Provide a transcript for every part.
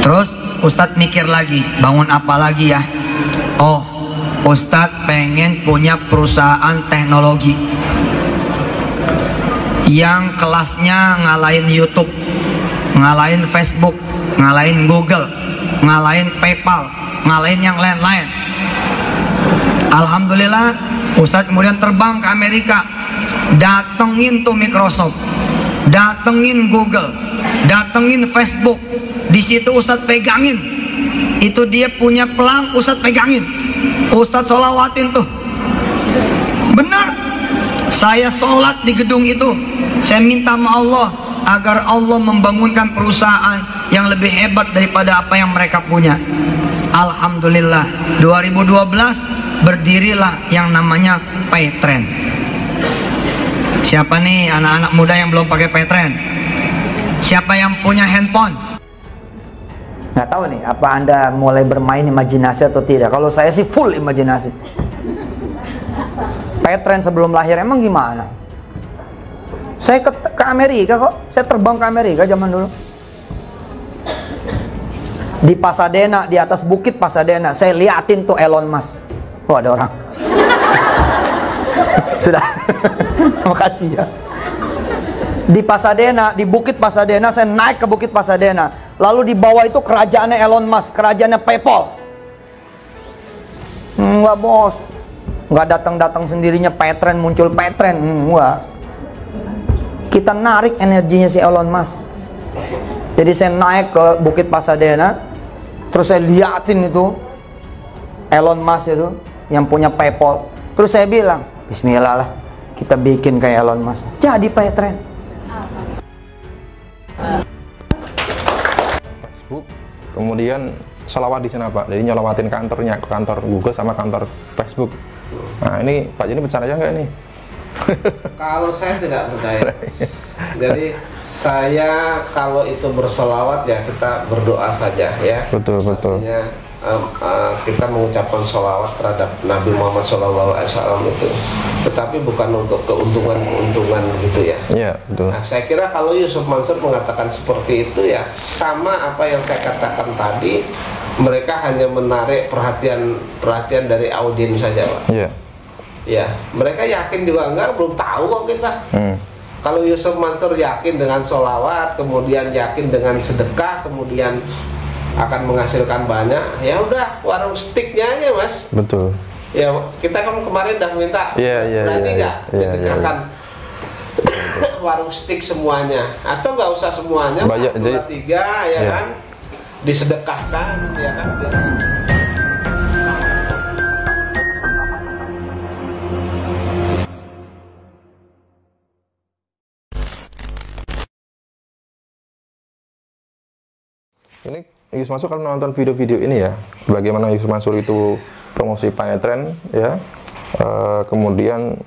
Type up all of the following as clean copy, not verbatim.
Terus Ustadz mikir lagi, bangun apa lagi ya? Oh, Ustadz pengen punya perusahaan teknologi yang kelasnya ngalahin YouTube, ngalahin Facebook, ngalahin Google, ngalahin PayPal, ngalahin yang lain-lain. Alhamdulillah, Ustadz kemudian terbang ke Amerika, datengin tuh Microsoft, datengin Google, datengin Facebook. Di situ Ustadz pegangin, itu dia punya pelang, Ustadz pegangin, Ustadz sholawatin tuh. Benar, saya sholat di gedung itu, saya minta sama Allah agar Allah membangunkan perusahaan yang lebih hebat daripada apa yang mereka punya. Alhamdulillah, 2012 berdirilah yang namanya Paytrend. Siapa nih anak-anak muda yang belum pakai Paytrend? Siapa yang punya handphone? Nggak tahu nih, apa Anda mulai bermain imajinasi atau tidak? Kalau saya sih full imajinasi. Paytrend sebelum lahir emang gimana? Saya ke Amerika kok, saya terbang ke Amerika zaman dulu. Di Pasadena, di atas bukit Pasadena, saya liatin tuh Elon Musk. Oh, ada orang. Sudah. Makasih ya. Di Pasadena, di bukit Pasadena, saya naik ke bukit Pasadena. Lalu di bawah itu kerajaannya Elon Musk, kerajaannya PayPal. Enggak bos, nggak datang-datang sendirinya Paytrend, muncul Paytrend. Enggak. Kita narik energinya si Elon Musk. Jadi saya naik ke bukit Pasadena, terus saya liatin itu Elon Musk itu yang punya PayPal. Terus saya bilang, Bismillah lah, kita bikin kayak Elon Musk. Jadi Paytrend. Facebook, kemudian sholawat di sana Pak. Jadi nyolawatin kantornya, ke kantor Google sama kantor Facebook. Nah ini Pak Joni percaya nggak nih? Kalau saya tidak percaya. Jadi saya kalau itu bersolawat ya kita berdoa saja ya. Betul betul. Artinya, kita mengucapkan sholawat terhadap Nabi Muhammad SAW itu, tetapi bukan untuk keuntungan gitu ya. Iya betul. Nah, saya kira kalau Yusuf Mansur mengatakan seperti itu ya sama apa yang saya katakan tadi, mereka hanya menarik perhatian dari audiens saja Pak. Iya. Ya, mereka yakin juga enggak, belum tahu kok kita. Kalau Yusuf Mansur yakin dengan sholawat, kemudian yakin dengan sedekah, kemudian akan menghasilkan banyak, ya udah warung steaknya aja Mas. Betul. Ya kita kan kemarin udah minta, berani nggak sedekahkan warung steak semuanya, atau nggak usah semuanya, banyak, 2-3 ya kan, disedekahkan ya kan. Ini Yus Mansur kalau nonton video-video ini ya, bagaimana Yus Mansur itu promosi Paytrend ya, kemudian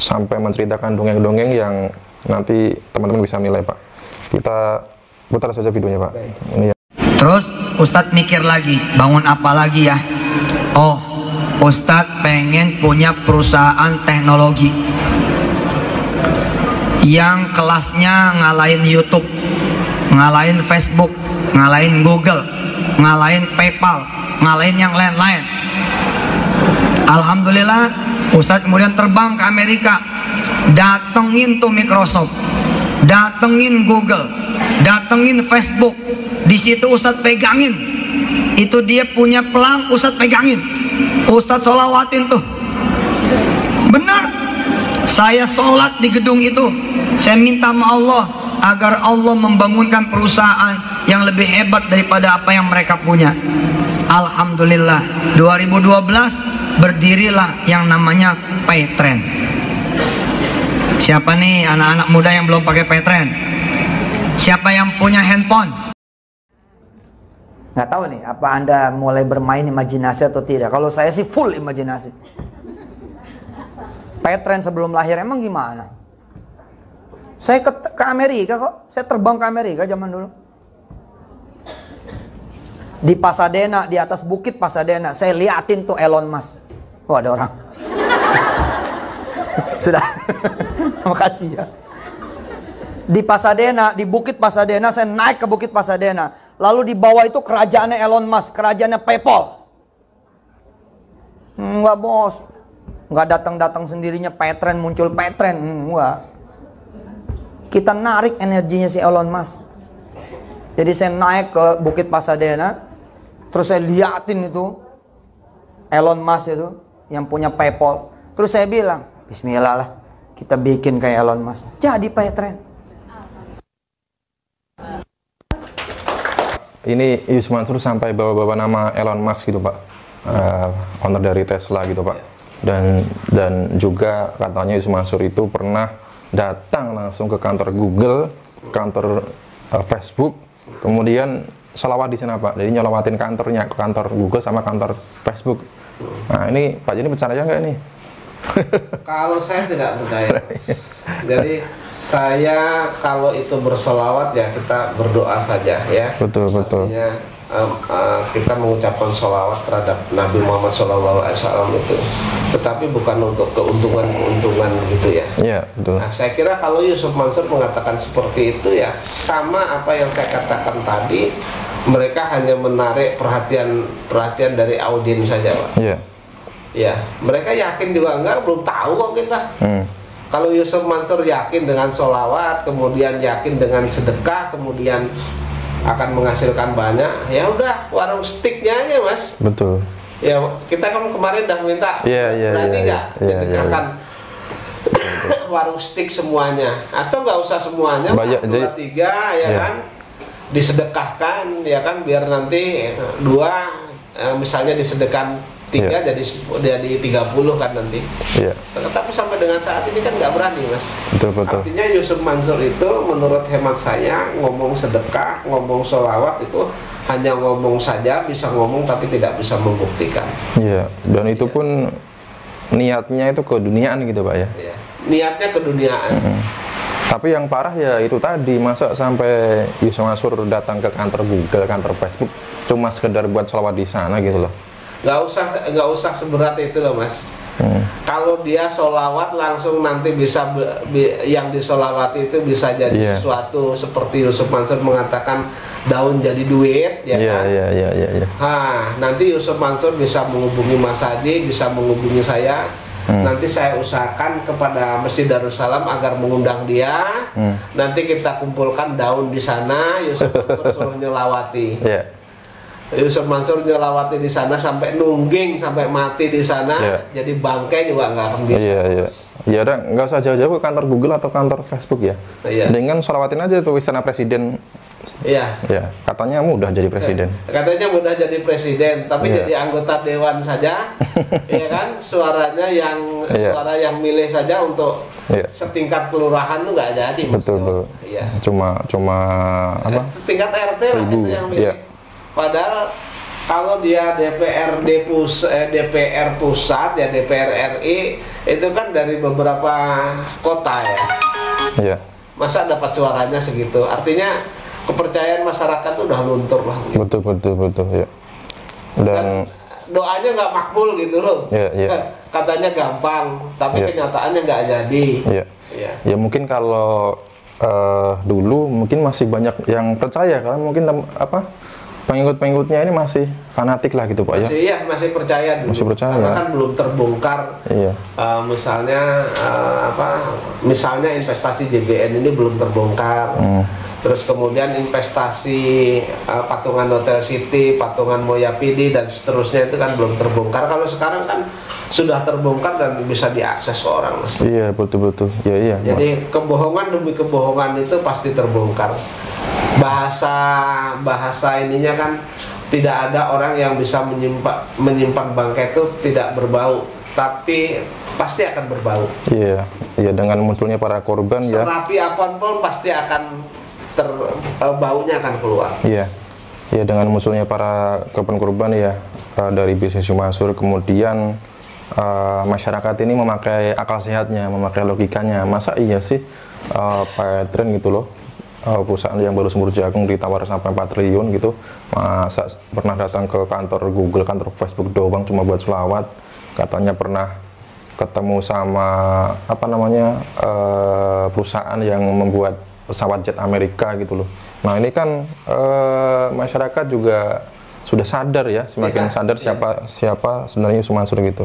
sampai menceritakan dongeng-dongeng yang nanti teman-teman bisa nilai Pak. Kita putar saja videonya Pak. Ini ya. Terus Ustadz mikir lagi, bangun apa lagi ya? Oh, Ustadz pengen punya perusahaan teknologi yang kelasnya ngalahin YouTube, ngalahin Facebook, ngalahin Google, ngalahin PayPal, ngalahin yang lain-lain. Alhamdulillah, Ustadz kemudian terbang ke Amerika, datengin tuh Microsoft, datengin Google, datengin Facebook. Di situ Ustadz pegangin, itu dia punya pelang, Ustadz pegangin, Ustadz sholawatin tuh. Benar, saya sholat di gedung itu, saya minta sama Allah agar Allah membangunkan perusahaan yang lebih hebat daripada apa yang mereka punya. Alhamdulillah, 2012 berdirilah yang namanya Paytrend. Siapa nih anak-anak muda yang belum pakai Paytrend? Siapa yang punya handphone? Nggak tahu nih, apa Anda mulai bermain imajinasi atau tidak? Kalau saya sih full imajinasi. Paytrend sebelum lahir emang gimana? Saya ke Amerika kok, saya terbang ke Amerika zaman dulu. Di Pasadena, di atas bukit Pasadena, saya liatin tuh Elon Musk. Oh, ada orang. Sudah. Makasih ya. Di Pasadena, di bukit Pasadena, saya naik ke bukit Pasadena. lalu di bawah itu kerajaannya Elon Musk, kerajaannya PayPal. Enggak bos, enggak datang-datang sendirinya Paytrend muncul Paytrend, enggak. Kita narik energinya si Elon Musk. Jadi saya naik ke Bukit Pasadena, terus saya liatin itu Elon Musk itu yang punya PayPal. Terus saya bilang, Bismillah lah, kita bikin kayak Elon Musk. Jadi Paytrend. Ini Yus Mansur sampai bawa-bawa nama Elon Musk gitu Pak, owner dari Tesla gitu Pak. Dan juga katanya Yus Mansur itu pernah datang langsung ke kantor Google, kantor Facebook, kemudian sholawat di sana Pak. Jadi nyolawatin kantornya, kantor Google sama kantor Facebook. Nah ini Pak Joni percaya nggak nih? Kalau saya tidak percaya. Jadi saya kalau itu bersolawat ya kita berdoa saja ya. Betul. Artinya, kita mengucapkan sholawat terhadap Nabi Muhammad SAW itu, tetapi bukan untuk keuntungan gitu ya. Iya betul. Nah saya kira kalau Yusuf Mansur mengatakan seperti itu ya sama apa yang saya katakan tadi, mereka hanya menarik perhatian dari audiens saja Pak. Iya. Ya mereka yakin juga enggak, belum tahu kok kita. Kalau Yusuf Mansur yakin dengan sholawat, kemudian yakin dengan sedekah, kemudian akan menghasilkan banyak, ya udah warung steaknya aja Mas. Betul. Ya kita kan kemarin udah minta, berani nggak sedekahkan warung steak semuanya, atau nggak usah semuanya, banyak, 2-3 ya kan, disedekahkan ya kan, biar nanti 2 misalnya disedekahkan 3 jadi 30 kan nanti. Tapi sampai dengan saat ini kan nggak berani Mas. Betul. Artinya Yusuf Mansur itu menurut hemat saya ngomong sedekah, ngomong sholawat itu hanya ngomong saja, bisa ngomong tapi tidak bisa membuktikan. Iya. Dan itu pun niatnya itu keduniaan gitu Pak ya. Iya. Niatnya keduniaan. Tapi yang parah ya itu tadi, masa sampai Yusuf Mansur datang ke kantor Google, kantor Facebook cuma sekedar buat sholawat di sana gitu loh. Nggak usah seberat itu loh Mas. Kalau dia sholawat langsung nanti bisa yang disolawati itu bisa jadi sesuatu seperti Yusuf Mansur mengatakan daun jadi duit ya kan. Nah, nanti Yusuf Mansur bisa menghubungi Mas Hadi, bisa menghubungi saya. Nanti saya usahakan kepada Masjid Darussalam agar mengundang dia. Nanti kita kumpulkan daun di sana, Yusuf Mansur suruh nyolawati. Yusuf Mansur nyolawati di sana sampai nungging, sampai mati di sana, jadi bangkai juga nggak akan bisa. Ya udah, nggak usah jauh-jauh ke kantor Google atau kantor Facebook ya. Dengan sholawatin aja tuh istana presiden. Ya, katanya mudah jadi presiden. Katanya mudah jadi presiden, tapi jadi anggota dewan saja, ya kan? Suara yang milih saja untuk setingkat kelurahan tuh nggak jadi. Betul. Cuma apa? Setingkat RT lah itu yang milih. Padahal kalau dia DPR pusat ya, DPR RI itu kan dari beberapa kota ya. Masa dapat suaranya segitu? Artinya kepercayaan masyarakat udah luntur lah. Gitu. Betul ya. Dan doanya nggak makbul gitu loh. Katanya gampang, tapi kenyataannya nggak jadi. Ya mungkin kalau dulu mungkin masih banyak yang percaya, karena mungkin pengikut-pengikutnya ini masih fanatik lah gitu Pak ya. Masih percaya dulu. Karena kan belum terbongkar. Misalnya investasi JBN ini belum terbongkar. Terus kemudian investasi patungan Hotel City, patungan Moyapidi dan seterusnya itu kan belum terbongkar. Kalau sekarang kan sudah terbongkar dan bisa diakses orang. Iya, betul. Jadi kebohongan demi kebohongan itu pasti terbongkar. Bahasa ininya kan tidak ada orang yang bisa menyimpan bangkai itu tidak berbau, tapi pasti akan berbau. Iya, dengan munculnya para korban serapi apapun pasti akan baunya akan keluar. Iya, dengan munculnya para korban dari bisnis Mansur, kemudian masyarakat ini memakai akal sehatnya, memakai logikanya. Masa iya sih Paytrend gitu loh, perusahaan yang baru semur jagung ditawar sampai 4 triliun gitu, masa pernah datang ke kantor Google, kantor Facebook doang cuma buat selawat. Katanya pernah ketemu sama perusahaan yang membuat pesawat jet Amerika gitu loh. Nah ini kan masyarakat juga sudah sadar ya, semakin sadar siapa sebenarnya Yusuf Mansur gitu.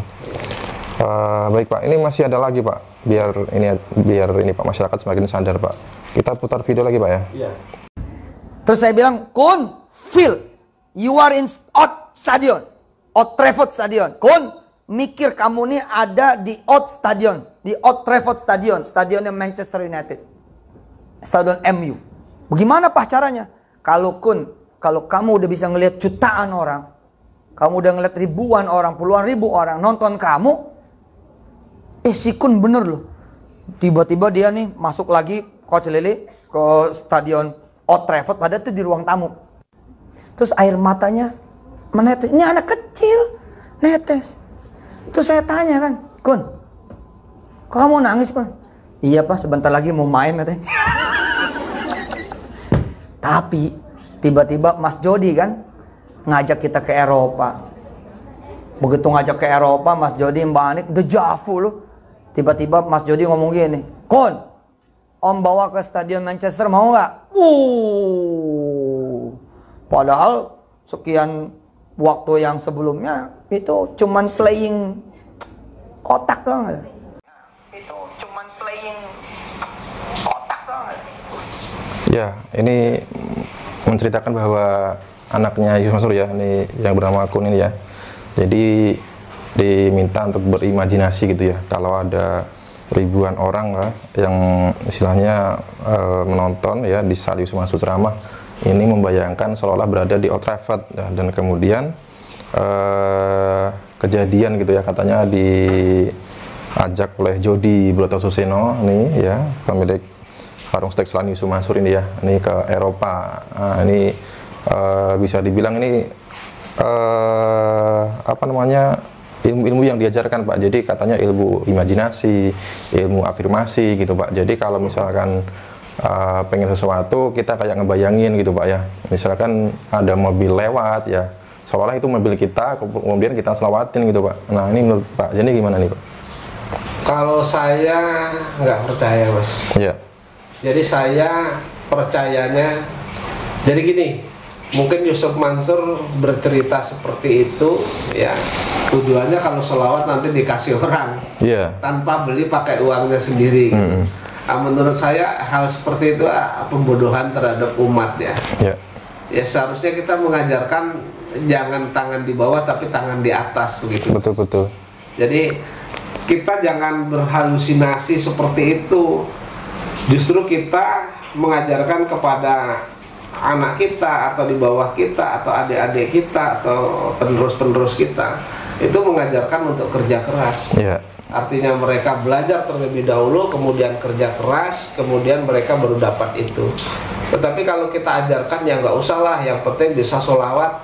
Baik Pak, ini masih ada lagi Pak, biar ini Pak, masyarakat semakin sadar Pak. Kita putar video lagi Pak ya. Iya. Terus saya bilang, Kun, Phil, you are in Old Stadion, Old Trafford Stadion. Kun, mikir kamu nih ada di Old Stadion, di Old Trafford Stadion, stadionnya Manchester United, stadion MU. Bagaimana Pak caranya? Kalau kamu udah bisa ngelihat jutaan orang, kamu udah ngelihat ribuan orang, puluhan ribu orang nonton kamu, si Kun bener loh. Tiba-tiba dia nih masuk lagi Coach Lili ke stadion Old Trafford, padahal itu di ruang tamu. Terus air matanya menetes. Ini anak kecil netes. Terus saya tanya kan, Kun, kok kamu nangis Kun? Iya Pak, sebentar lagi mau main katanya. Tapi tiba-tiba Mas Jody kan ngajak kita ke Eropa. Begitu ngajak ke Eropa, Mas Jody, Mbak Anik, dejavu loh. Tiba-tiba Mas Jody ngomong gini, Kun, Om bawa ke stadion Manchester mau nggak? Padahal sekian waktu yang sebelumnya itu cuman playing kotak doang. Itu cuman playing kotak doang. Ya, ini menceritakan bahwa anaknya Yusuf Mansur ya, ini yang bernama Kun ini ya. Jadi diminta untuk berimajinasi gitu ya. Kalau ada ribuan orang lah yang istilahnya menonton ya di saat Yusuf Mansur ceramah, ini membayangkan seolah-olah berada di Old Trafford ya. Dan kemudian kejadian gitu ya, katanya diajak oleh Jody Brotosuseno nih ya, pemilik warung steak Selan Yusuf Mansur ini ya, ini ke Eropa. Nah, ini bisa dibilang ini apa namanya, ilmu-ilmu yang diajarkan Pak. Jadi katanya ilmu imajinasi, ilmu afirmasi gitu Pak. Jadi kalau misalkan pengen sesuatu, kita kayak ngebayangin gitu Pak ya. Misalkan ada mobil lewat ya, seolah itu mobil kita, kemudian kita selawatin gitu Pak. Nah ini menurut Pak jadi gimana nih Pak? Kalau saya nggak percaya Mas. Iya. Jadi saya percayanya, jadi gini, mungkin Yusuf Mansur bercerita seperti itu ya, tujuannya kalau sholawat nanti dikasih orang, tanpa beli pakai uangnya sendiri. Nah, menurut saya hal seperti itu pembodohan terhadap umat ya. Ya seharusnya kita mengajarkan jangan tangan di bawah tapi tangan di atas gitu. Betul. Jadi kita jangan berhalusinasi seperti itu. Justru kita mengajarkan kepada anak kita atau di bawah kita atau adik-adik kita atau penerus-penerus kita itu mengajarkan untuk kerja keras. Artinya mereka belajar terlebih dahulu, kemudian kerja keras, kemudian mereka baru dapat itu. Tetapi kalau kita ajarkan ya nggak usah lah, yang penting bisa sholawat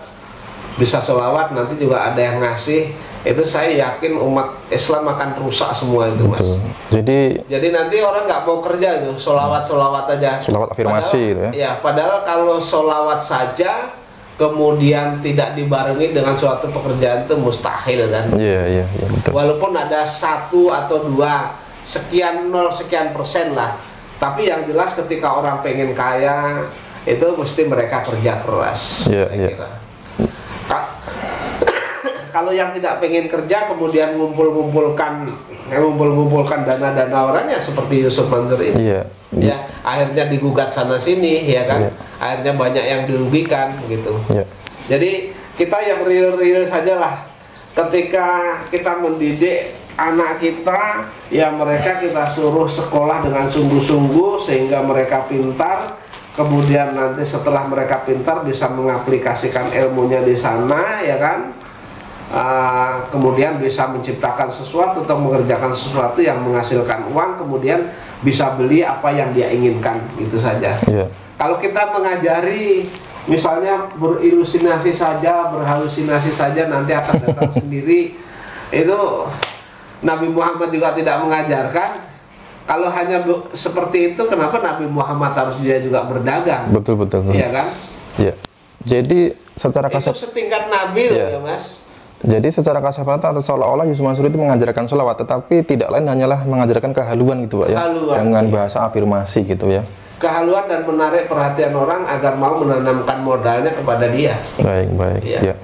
nanti juga ada yang ngasih. Itu saya yakin umat Islam akan rusak semua itu Mas. Jadi nanti orang nggak mau kerja itu, sholawat aja. Sholawat afirmasi gitu ya. Ya, padahal kalau sholawat saja kemudian tidak dibarengi dengan suatu pekerjaan itu mustahil kan. Iya betul. Walaupun ada 1 atau 2 sekian 0 sekian persen lah, tapi yang jelas ketika orang pengen kaya itu mesti mereka kerja keras. Saya kira. Kalau yang tidak pengen kerja kemudian ngumpulkan dana-dana orang ya seperti Yusuf Mansur ini. Ya akhirnya digugat sana sini ya kan. Akhirnya banyak yang dirugikan gitu. Jadi kita yang real saja lah. Ketika kita mendidik anak kita, ya mereka kita suruh sekolah dengan sungguh-sungguh sehingga mereka pintar. Kemudian nanti setelah mereka pintar bisa mengaplikasikan ilmunya di sana ya kan. Kemudian bisa menciptakan sesuatu atau mengerjakan sesuatu yang menghasilkan uang, kemudian bisa beli apa yang dia inginkan, gitu saja. Kalau kita mengajari misalnya berhalusinasi saja nanti akan datang sendiri, itu Nabi Muhammad juga tidak mengajarkan. Kalau hanya seperti itu, kenapa Nabi Muhammad harus dia juga berdagang? Betul. Iya kan? Jadi secara kasar itu setingkat Nabi loh ya Mas. Jadi secara kasafatan atau seolah-olah Yusuf Mansur itu mengajarkan sholawat, tetapi tidak lain hanyalah mengajarkan kehaluan gitu Pak ya, dengan bahasa afirmasi gitu ya. kehaluan dan menarik perhatian orang agar mau menanamkan modalnya kepada dia. Baik, baik. Iya. Ya.